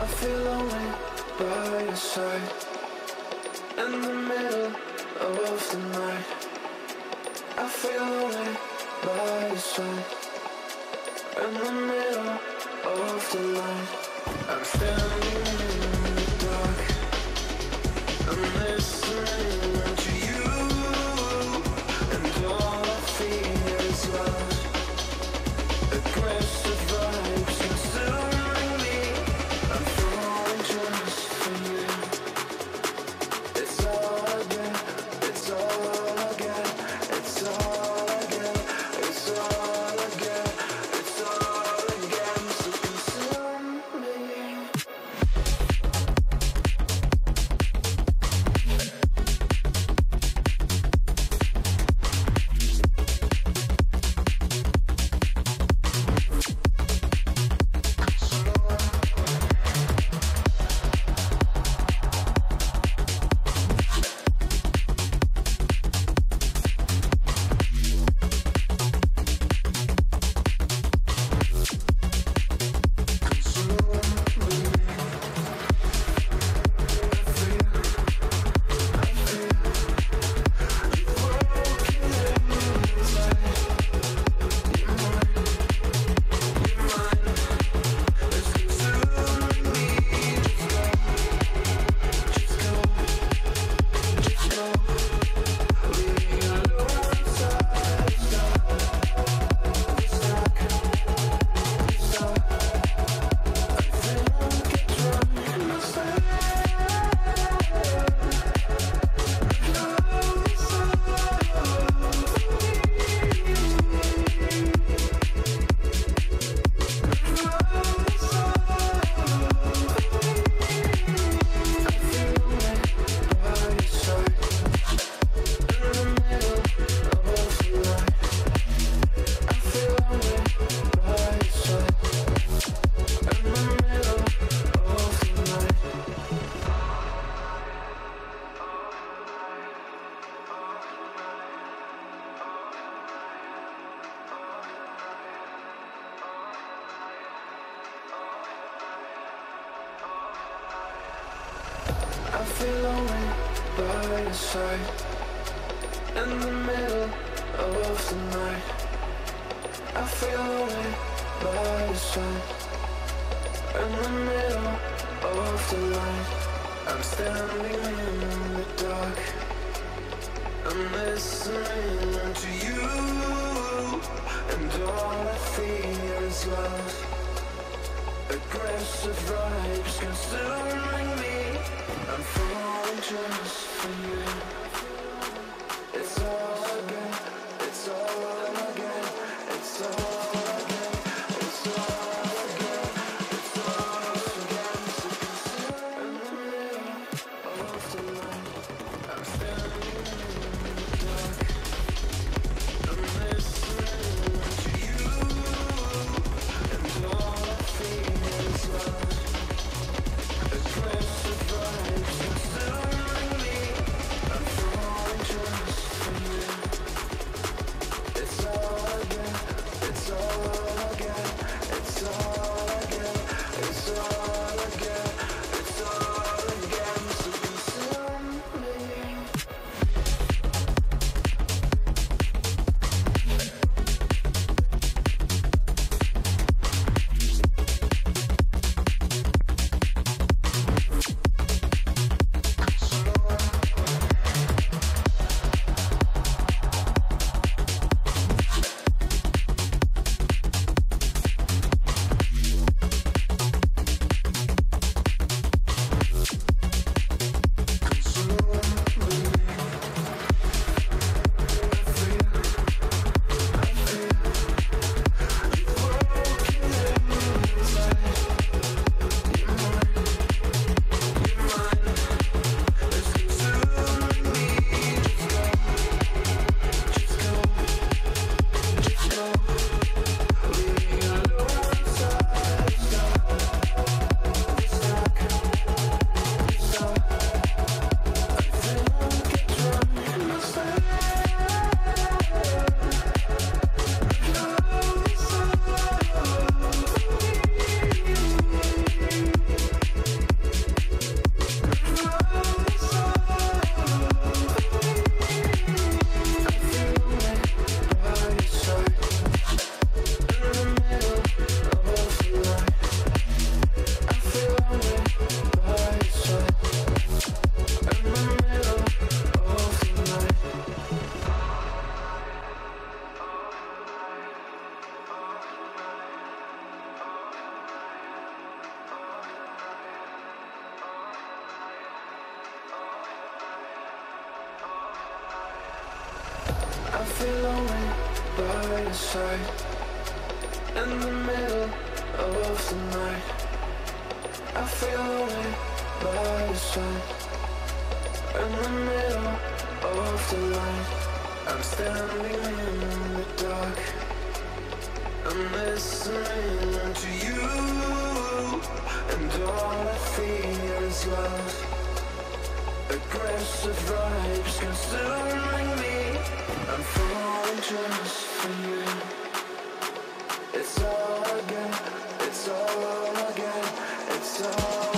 I feel lonely by your side, in the middle of the night. I feel lonely by your side, in the middle of the night. I'm standing in the dark, I'm listening to you, and all I feel is love. Aggressive vibes consuming me. I'm falling just for you. It's all I get, it's all I get, it's all I get, it's all I get, it's all I get. So consume me. I feel lonely by your side, in the middle of the night. I feel lonely by your side, in the middle of the night. I'm standing in the dark, I'm listening to you, and all I feel is love. Aggressive vibes consuming me. I'm falling just for you. It's all I get, it's all I get, it's all I get, it's all I get, it's all I get. So consume in the middle of the night. I'm standing in the dark, I'm listening to you, and all I feel is love. Aggressive vibes consuming me. I'm feel lonely by your side, in the middle of the night. I feel lonely by your side, in the middle of the light. I'm standing in the dark, I'm listening to you, and all I feel is love. Aggressive vibes consuming me, I'm falling just for you. It's all again, it's all again, it's all